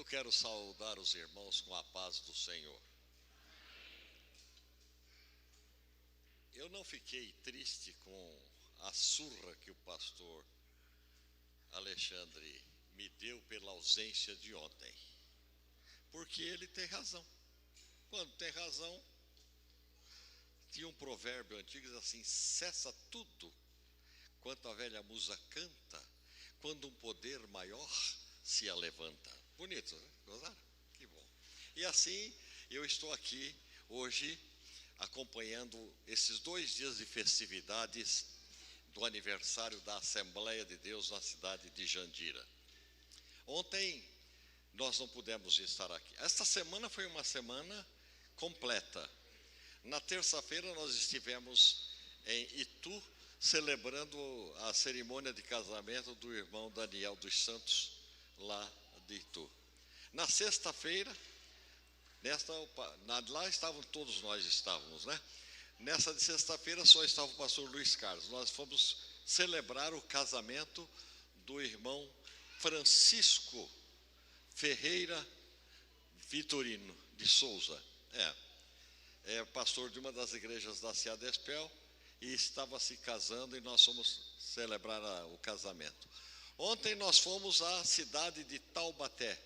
Eu quero saudar os irmãos com a paz do Senhor. Eu não fiquei triste com a surra que o pastor Alexandre me deu pela ausência de ontem, porque ele tem razão. Quando tem razão, tinha um provérbio antigo que diz assim: cessa tudo quanto a velha musa canta, quando um poder maior se alevanta. Bonito, né? Gostaram? Que bom. E assim, eu estou aqui hoje acompanhando esses 2 dias de festividades do aniversário da Assembleia de Deus na cidade de Jandira. Ontem nós não pudemos estar aqui. Esta semana foi uma semana completa. Na terça-feira nós estivemos em Itu, celebrando a cerimônia de casamento do irmão Daniel dos Santos, lá de Itu. Na sexta-feira, lá estavam, todos nós estávamos, né? Nessa de sexta-feira só estava o pastor Luiz Carlos. Nós fomos celebrar o casamento do irmão Francisco Ferreira Vitorino de Souza. É pastor de uma das igrejas da Ciadespel e estava se casando e nós fomos celebrar o casamento. Ontem nós fomos à cidade de Taubaté.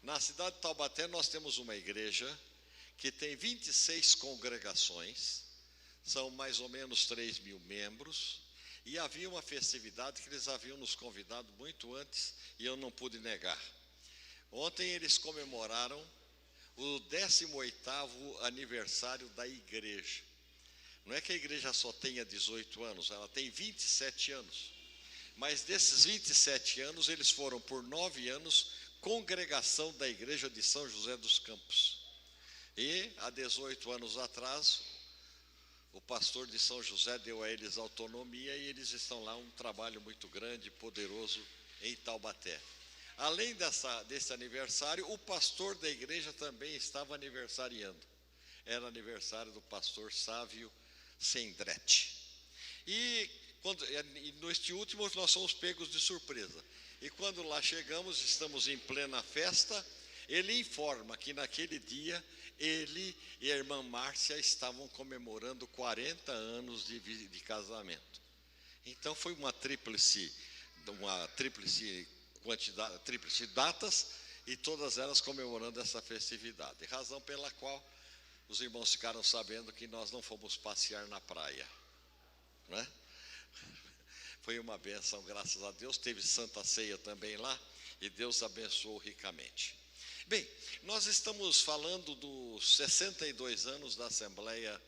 Na cidade de Taubaté nós temos uma igreja que tem 26 congregações, são mais ou menos 3.000 membros, e havia uma festividade que eles haviam nos convidado muito antes e eu não pude negar. Ontem eles comemoraram o 18º aniversário da igreja. Não é que a igreja só tenha 18 anos, ela tem 27 anos. Mas desses 27 anos, eles foram por 9 anos congregação da igreja de São José dos Campos. E há 18 anos atrás, o pastor de São José deu a eles autonomia e eles estão lá, um trabalho muito grande, poderoso em Taubaté. Além desse aniversário, o pastor da igreja também estava aniversariando. Era aniversário do pastor Sávio Sendrete. E neste último nós somos pegos de surpresa. E quando lá chegamos, estamos em plena festa, ele informa que naquele dia ele e a irmã Márcia estavam comemorando 40 anos de casamento. Então foi uma tríplice datas e todas elas comemorando essa festividade. Razão pela qual os irmãos ficaram sabendo que nós não fomos passear na praia, né? Foi uma bênção, graças a Deus. Teve Santa Ceia também lá e Deus abençoou ricamente. Bem, nós estamos falando dos 62 anos da Assembleia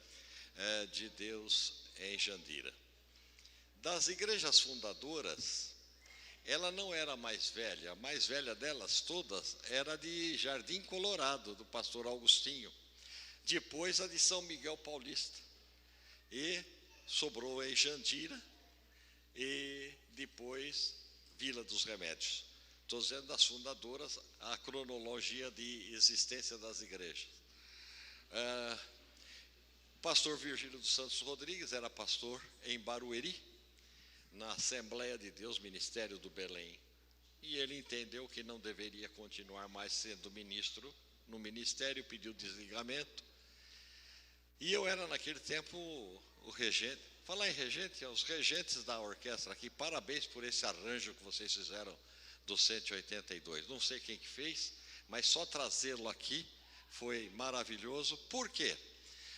de Deus em Jandira. Das igrejas fundadoras, ela não era a mais velha delas todas era de Jardim Colorado, do pastor Augustinho. Depois a de São Miguel Paulista. E sobrou em Jandira e depois Vila dos Remédios. Estou dizendo das fundadoras, a cronologia de existência das igrejas. O pastor Virgílio dos Santos Rodrigues era pastor em Barueri, na Assembleia de Deus, Ministério do Belém. E ele entendeu que não deveria continuar mais sendo ministro no ministério, pediu desligamento. E eu era naquele tempo o regente. Falar em regente, os regentes da orquestra aqui, parabéns por esse arranjo que vocês fizeram do 182. Não sei quem que fez, mas só trazê-lo aqui foi maravilhoso. Por quê?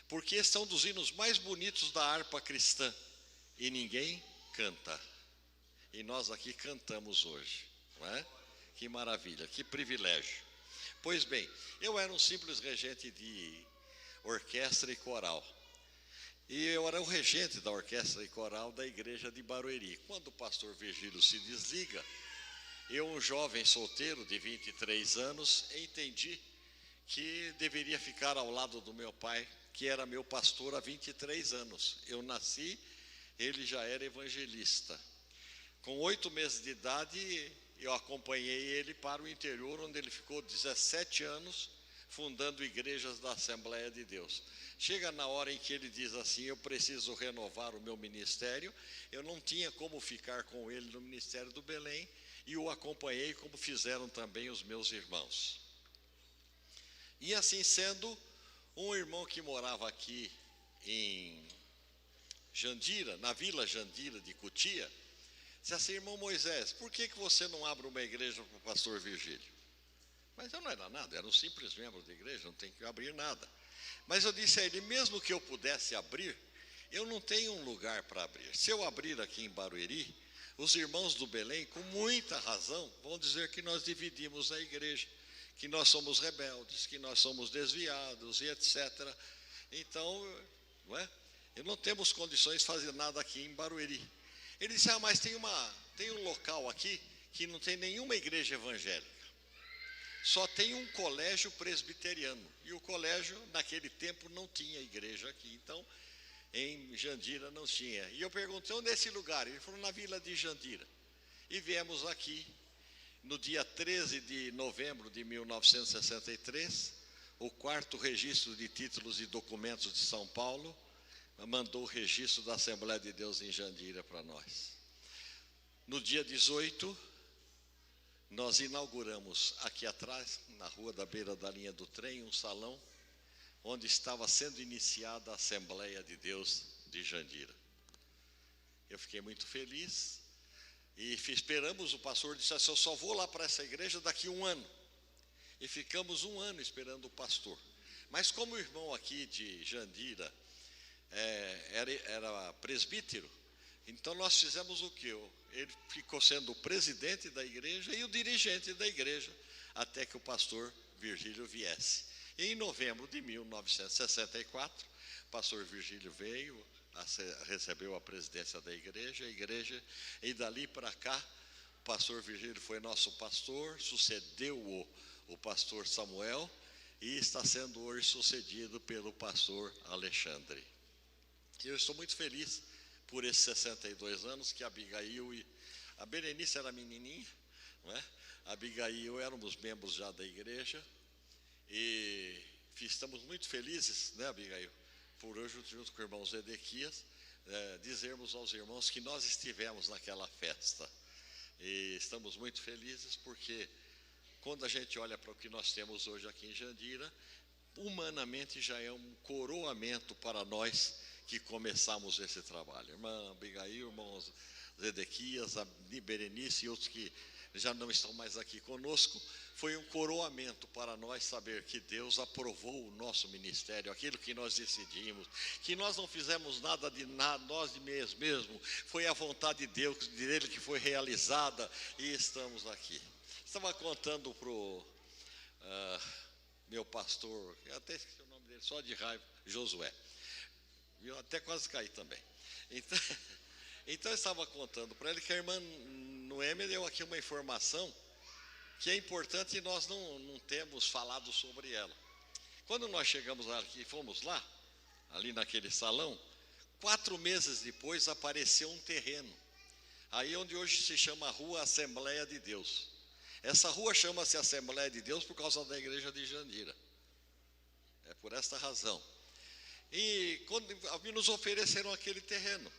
Porque esse é um dos hinos mais bonitos da harpa cristã e ninguém canta. E nós aqui cantamos hoje, não é? Que maravilha, que privilégio. Pois bem, eu era um simples regente de orquestra e coral. E eu era o regente da orquestra e coral da igreja de Barueri. Quando o pastor Virgílio se desliga, eu, um jovem solteiro de 23 anos, entendi que deveria ficar ao lado do meu pai, que era meu pastor há 23 anos. Eu nasci, ele já era evangelista. Com 8 meses de idade, eu acompanhei ele para o interior, onde ele ficou 17 anos, fundando igrejas da Assembleia de Deus. Chega na hora em que ele diz assim: eu preciso renovar o meu ministério. Eu não tinha como ficar com ele no Ministério do Belém, e o acompanhei, como fizeram também os meus irmãos. E assim sendo, um irmão que morava aqui em Jandira, na Vila Jandira de Cotia, disse assim: irmão Moisés, por que você não abre uma igreja para o pastor Virgílio? Mas eu não era nada, era um simples membro da igreja, não tem que abrir nada. Mas eu disse a ele: mesmo que eu pudesse abrir, eu não tenho um lugar para abrir. Se eu abrir aqui em Barueri, os irmãos do Belém, com muita razão, vão dizer que nós dividimos a igreja, que nós somos rebeldes, que nós somos desviados e etc. Então, não é? Não temos condições de fazer nada aqui em Barueri. Ele disse: mas tem um local aqui que não tem nenhuma igreja evangélica. Só tem um colégio presbiteriano. E o colégio, naquele tempo, não tinha igreja aqui. Então, em Jandira não tinha. E eu perguntei: onde é esse lugar? Ele falou: na Vila de Jandira. E viemos aqui, no dia 13 de novembro de 1963, o 4º registro de títulos e documentos de São Paulo mandou o registro da Assembleia de Deus em Jandira para nós. No dia 18, nós inauguramos aqui atrás, na rua da beira da linha do trem, um salão onde estava sendo iniciada a Assembleia de Deus de Jandira. Eu fiquei muito feliz e esperamos. O pastor disse assim: eu só vou lá para essa igreja daqui 1 ano. E ficamos 1 ano esperando o pastor. Mas como o irmão aqui de Jandira era presbítero, então nós fizemos o quê? Ele ficou sendo o presidente da igreja e o dirigente da igreja, até que o pastor Virgílio viesse. E em novembro de 1964, o pastor Virgílio veio, recebeu a presidência da igreja, e dali para cá, o pastor Virgílio foi nosso pastor, sucedeu o pastor Samuel, e está sendo hoje sucedido pelo pastor Alexandre. Eu estou muito feliz por esses 62 anos que a Abigail e a Berenice era menininha, não é? A Abigail éramos membros já da igreja, e estamos muito felizes, né, Abigail, por hoje, junto com o irmão Zedequias, dizermos aos irmãos que nós estivemos naquela festa. E estamos muito felizes porque, quando a gente olha para o que nós temos hoje aqui em Jandira, humanamente já é um coroamento para nós que começamos esse trabalho. Irmã Abigail, irmão Zedequias, a Berenice e outros que já não estão mais aqui conosco, foi um coroamento para nós saber que Deus aprovou o nosso ministério, aquilo que nós decidimos, que nós não fizemos nada de nós mesmos, foi a vontade de Deus, dele que foi realizada, e estamos aqui. Estava contando para o meu pastor, eu até esqueci o nome dele, só de raiva, Josué. Eu até quase caí também. Então eu estava contando para ele que a irmã Noemi deu aqui uma informação que é importante e nós não temos falado sobre ela. Quando nós chegamos aqui, fomos lá, ali naquele salão, 4 meses depois apareceu um terreno, aí onde hoje se chama Rua Assembleia de Deus. Essa rua chama-se Assembleia de Deus por causa da igreja de Jandira. É por esta razão. E quando nos ofereceram aquele terreno,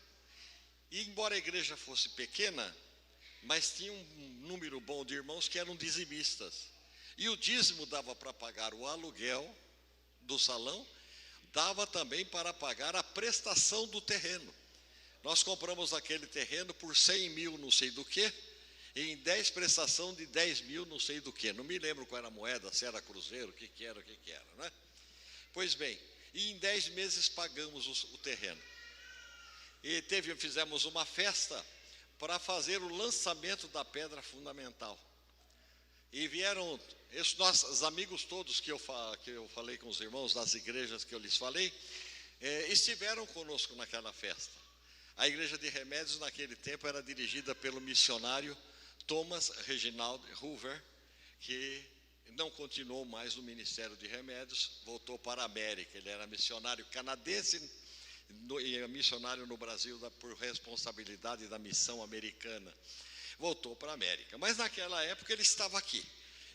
e embora a igreja fosse pequena, mas tinha um número bom de irmãos que eram dizimistas. E o dízimo dava para pagar o aluguel do salão, dava também para pagar a prestação do terreno. Nós compramos aquele terreno por 100 mil não sei do que, e em 10 prestação de 10 mil não sei do que. Não me lembro qual era a moeda, se era cruzeiro, o que era, né? Pois bem, e em 10 meses pagamos o terreno. E fizemos uma festa para fazer o lançamento da pedra fundamental. E vieram esses nossos amigos todos que eu falei com os irmãos das igrejas que eu lhes falei, estiveram conosco naquela festa. A igreja de Remédios naquele tempo era dirigida pelo missionário Thomas Reginald Hoover, que não continuou mais no Ministério de Remédios, voltou para a América. Ele era missionário canadense e missionário no Brasil por responsabilidade da missão americana. Voltou para a América, mas naquela época ele estava aqui.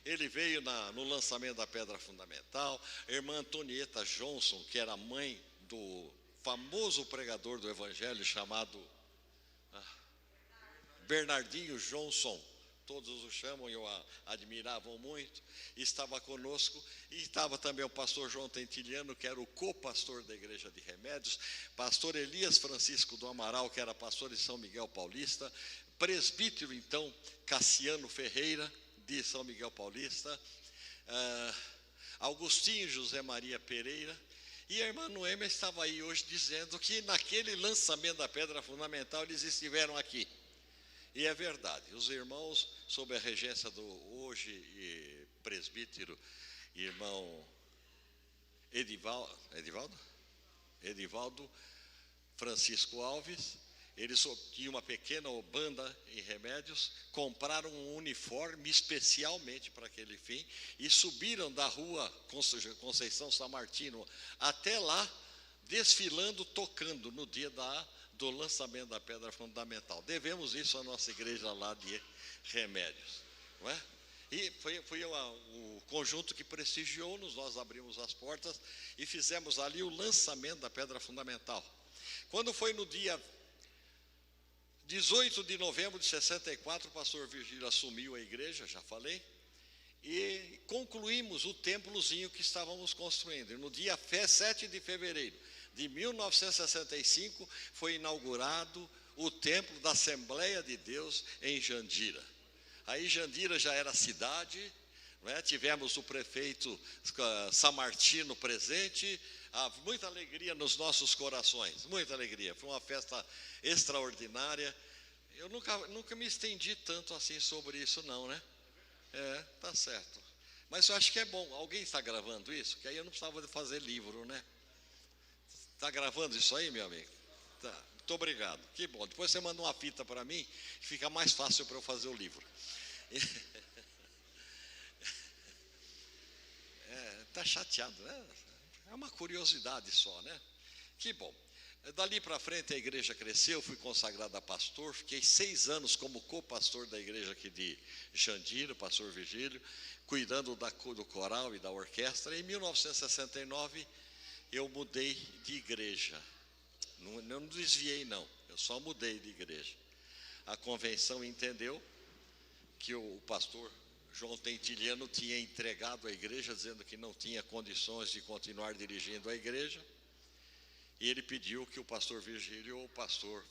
Ele veio no lançamento da pedra fundamental. A irmã Antonieta Johnson, que era mãe do famoso pregador do evangelho chamado Bernardinho Johnson, todos o chamam e o admiravam muito, estava conosco, e estava também o pastor João Tentiliano, que era o co-pastor da Igreja de Remédios, pastor Elias Francisco do Amaral, que era pastor de São Miguel Paulista, presbítero, então, Cassiano Ferreira, de São Miguel Paulista, Augustinho José Maria Pereira, e a irmã Noêmia estava aí hoje dizendo que naquele lançamento da pedra fundamental eles estiveram aqui. E é verdade, os irmãos, sob a regência do hoje presbítero, irmão Edivaldo Francisco Alves, eles tinham uma pequena banda em Remédios, compraram um uniforme especialmente para aquele fim e subiram da rua Conceição São Martino até lá, desfilando, tocando no dia do lançamento da pedra fundamental. Devemos isso à nossa igreja lá de Remédios, não é? E foi o conjunto que prestigiou-nos, nós abrimos as portas e fizemos ali o lançamento da pedra fundamental. Quando foi no dia 18 de novembro de 64, o pastor Virgílio assumiu a igreja, já falei, e concluímos o templozinho que estávamos construindo. E no dia 7 de fevereiro de 1965, foi inaugurado o templo da Assembleia de Deus em Jandira. Aí Jandira já era cidade, não é? Tivemos o prefeito São Martino presente, muita alegria nos nossos corações, muita alegria, foi uma festa extraordinária. Eu nunca me estendi tanto assim sobre isso não, né? Tá certo. Mas eu acho que é bom, alguém está gravando isso? Que aí eu não precisava de fazer livro, né? Está gravando isso aí, meu amigo? Tá, muito obrigado, que bom. Depois você manda uma fita para mim, que fica mais fácil para eu fazer o livro. Está chateado, né? É uma curiosidade só, né? Que bom. Dali para frente a igreja cresceu, fui consagrado a pastor, fiquei 6 anos como co-pastor da igreja aqui de Jandira, pastor Virgílio, cuidando do coral e da orquestra. Em 1969 eu mudei de igreja, não desviei não, eu só mudei de igreja. A convenção entendeu que o pastor João Tentiliano tinha entregado a igreja, dizendo que não tinha condições de continuar dirigindo a igreja, e ele pediu que o pastor Virgílio ou o pastor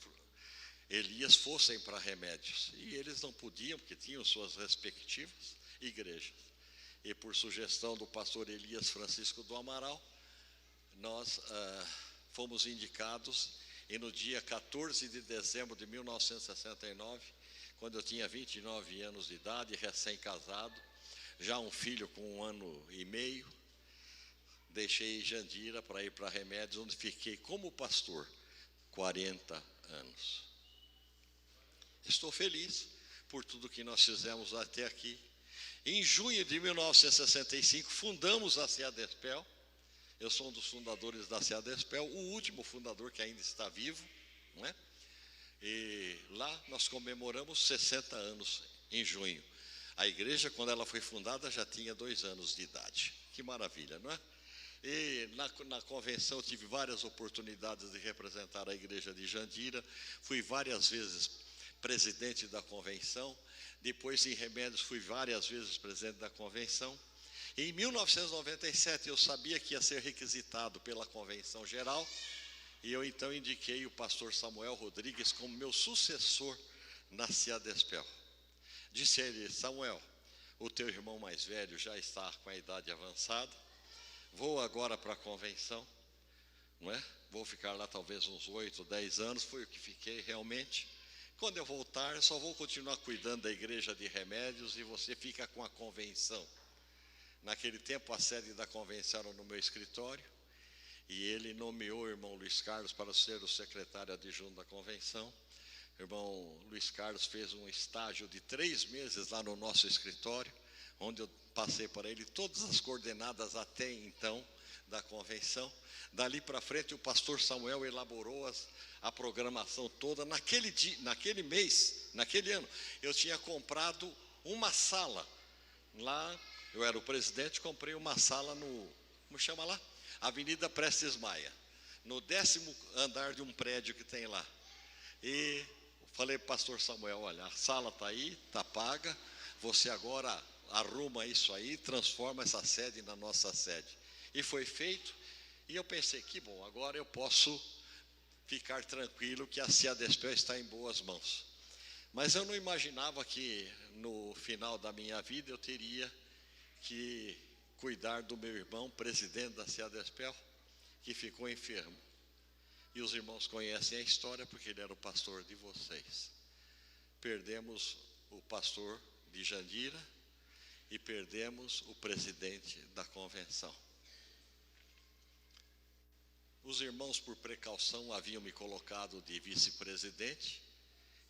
Elias fossem para Remédios, e eles não podiam, porque tinham suas respectivas igrejas, e por sugestão do pastor Elias Francisco do Amaral, nós fomos indicados, e no dia 14 de dezembro de 1969, quando eu tinha 29 anos de idade, recém-casado, já um filho com 1 ano e meio, deixei Jandira para ir para Remédios, onde fiquei como pastor 40 anos. Estou feliz por tudo que nós fizemos até aqui. Em junho de 1965, fundamos a CEADESPEL. Eu sou um dos fundadores da CEADESPEL, o último fundador que ainda está vivo, não é? E lá nós comemoramos 60 anos em junho. A igreja, quando ela foi fundada, já tinha 2 anos de idade. Que maravilha, não é? E na convenção eu tive várias oportunidades de representar a igreja de Jandira, fui várias vezes presidente da convenção, depois em Remédios fui várias vezes presidente da convenção. Em 1997 eu sabia que ia ser requisitado pela convenção geral, e eu então indiquei o pastor Samuel Rodrigues como meu sucessor na CEADESPEL. Disse a ele: Samuel, o teu irmão mais velho já está com a idade avançada, vou agora para a convenção, não é? Vou ficar lá talvez uns 8, 10 anos, foi o que fiquei realmente. Quando eu voltar, eu só vou continuar cuidando da igreja de Remédios e você fica com a convenção. Naquele tempo a sede da convenção era no meu escritório, e ele nomeou o irmão Luiz Carlos para ser o secretário adjunto da convenção. O irmão Luiz Carlos fez um estágio de 3 meses lá no nosso escritório, onde eu passei para ele todas as coordenadas até então da convenção. Dali para frente o pastor Samuel elaborou a programação toda. Naquele mês, naquele ano, eu tinha comprado uma sala. Lá, eu era o presidente, comprei uma sala como chama lá? Avenida Prestes Maia, no 10º andar de um prédio que tem lá. E falei para o pastor Samuel, olha, a sala está aí, está paga, você agora arruma isso aí, transforma essa sede na nossa sede. E foi feito, e eu pensei, que bom, agora eu posso ficar tranquilo que a Ciadespel está em boas mãos. Mas eu não imaginava que no final da minha vida eu teria que cuidar do meu irmão, presidente da Ciadespel, que ficou enfermo. E os irmãos conhecem a história porque ele era o pastor de vocês. Perdemos o pastor de Jandira e perdemos o presidente da convenção. Os irmãos, por precaução, haviam me colocado de vice-presidente,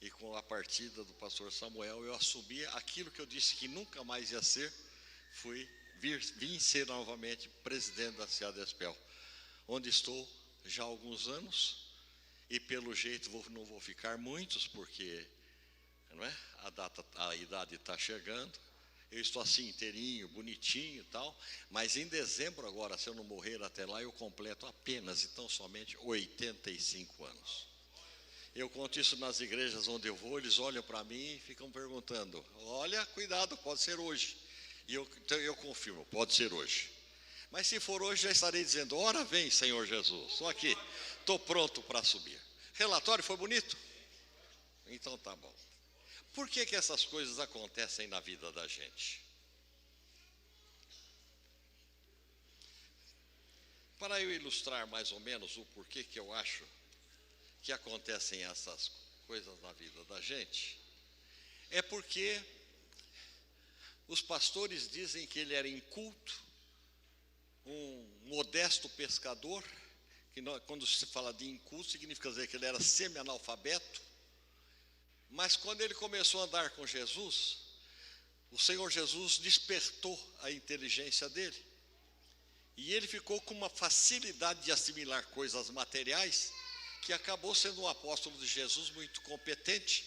e com a partida do pastor Samuel, eu assumi aquilo que eu disse que nunca mais ia ser, vim ser novamente presidente da Ciadespel, onde estou já há alguns anos, e pelo jeito não vou ficar muitos, porque não é? A idade está chegando. Eu estou assim inteirinho, bonitinho e tal, mas em dezembro agora, se eu não morrer até lá, eu completo apenas e tão somente 85 anos. Eu conto isso nas igrejas onde eu vou, eles olham para mim e ficam perguntando, olha, cuidado, pode ser hoje. E então eu confirmo, pode ser hoje. Mas se for hoje, já estarei dizendo, ora vem, Senhor Jesus, estou aqui, estou pronto para subir. Relatório foi bonito? Então tá bom. Por que essas coisas acontecem na vida da gente? Para eu ilustrar mais ou menos o porquê que eu acho que acontecem essas coisas na vida da gente, é porque os pastores dizem que ele era inculto, um modesto pescador, que quando se fala de inculto, significa dizer que ele era semi-analfabeto, mas quando ele começou a andar com Jesus, o Senhor Jesus despertou a inteligência dele, e ele ficou com uma facilidade de assimilar coisas materiais, que acabou sendo um apóstolo de Jesus muito competente,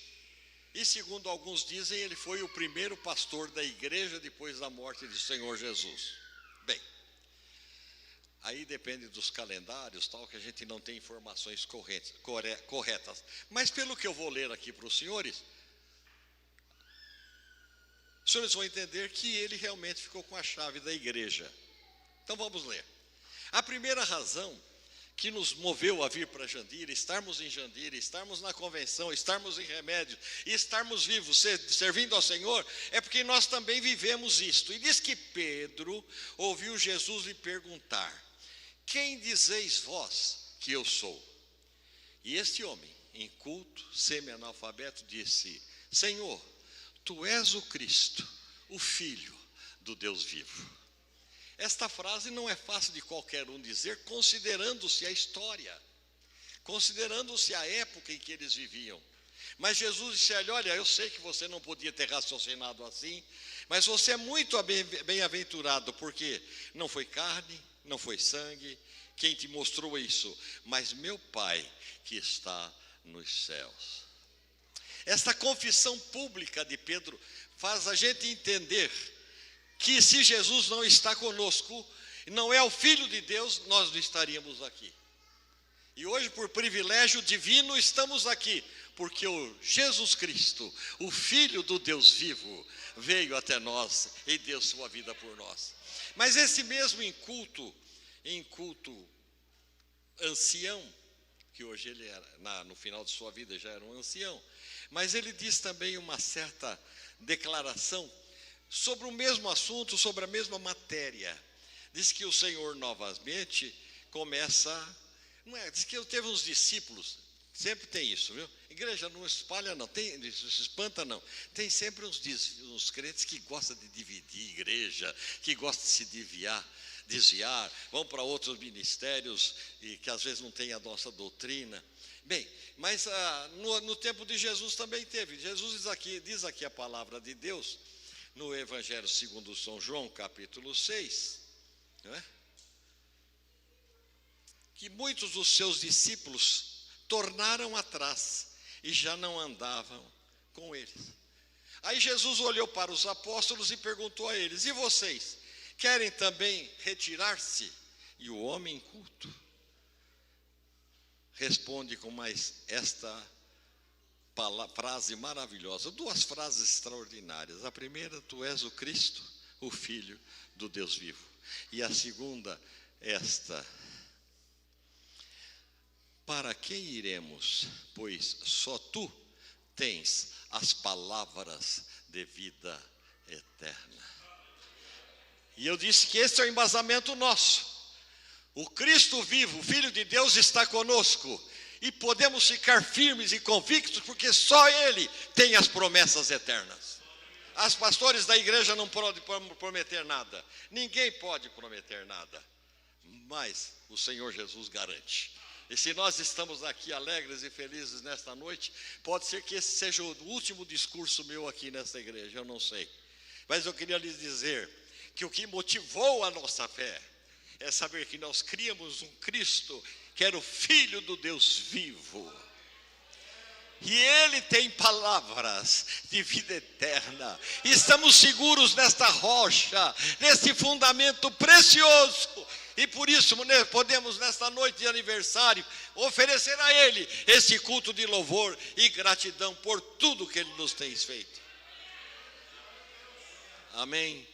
e segundo alguns dizem, ele foi o primeiro pastor da igreja depois da morte do Senhor Jesus. Bem, aí depende dos calendários, tal, que a gente não tem informações corretas. Mas pelo que eu vou ler aqui para os senhores vão entender que ele realmente ficou com a chave da igreja. Então vamos ler. A primeira razão que nos moveu a vir para Jandira, estarmos em Jandira, estarmos na convenção, estarmos em Remédio, e estarmos vivos, servindo ao Senhor, é porque nós também vivemos isto. E diz que Pedro ouviu Jesus lhe perguntar, quem dizeis vós que eu sou? E este homem, inculto, semi-analfabeto, disse, Senhor, tu és o Cristo, o Filho do Deus vivo. Esta frase não é fácil de qualquer um dizer, considerando-se a história, considerando-se a época em que eles viviam. Mas Jesus disse a ele, olha, eu sei que você não podia ter raciocinado assim, mas você é muito bem-aventurado, porque não foi carne, não foi sangue, quem te mostrou isso, mas meu Pai que está nos céus. Esta confissão pública de Pedro faz a gente entender que se Jesus não está conosco, não é o Filho de Deus, nós não estaríamos aqui. E hoje, por privilégio divino, estamos aqui, porque o Jesus Cristo, o Filho do Deus vivo, veio até nós e deu sua vida por nós. Mas esse mesmo inculto ancião, que hoje ele era, no final de sua vida já era um ancião, mas ele diz também uma certa declaração sobre o mesmo assunto, sobre a mesma matéria. Diz que o Senhor novamente começa, diz que teve uns discípulos, sempre tem isso, viu? Igreja não espalha não, se espanta não, tem sempre uns crentes que gostam de dividir igreja, que gostam de se desviar, vão para outros ministérios e que às vezes não tem a nossa doutrina. Bem, mas no tempo de Jesus também teve. Jesus diz aqui a palavra de Deus, no Evangelho segundo São João, capítulo 6, não é? Que muitos dos seus discípulos tornaram atrás e já não andavam com eles. Aí Jesus olhou para os apóstolos e perguntou a eles, e vocês, querem também retirar-se? E o homem inculto responde com mais esta frase maravilhosa, duas frases extraordinárias. A primeira, tu és o Cristo, o Filho do Deus vivo. E a segunda, esta: para quem iremos, pois só tu tens as palavras de vida eterna. E eu disse que esse é o embasamento nosso. O Cristo vivo, o Filho de Deus, está conosco. E podemos ficar firmes e convictos, porque só Ele tem as promessas eternas. As pastores da igreja não podem prometer nada. Ninguém pode prometer nada. Mas o Senhor Jesus garante. E se nós estamos aqui alegres e felizes nesta noite, pode ser que esse seja o último discurso meu aqui nesta igreja, eu não sei. Mas eu queria lhes dizer que o que motivou a nossa fé é saber que nós criamos um Cristo que era o Filho do Deus vivo. E Ele tem palavras de vida eterna. E estamos seguros nesta rocha, nesse fundamento precioso. E por isso podemos, nesta noite de aniversário, oferecer a Ele esse culto de louvor e gratidão por tudo que Ele nos tem feito. Amém.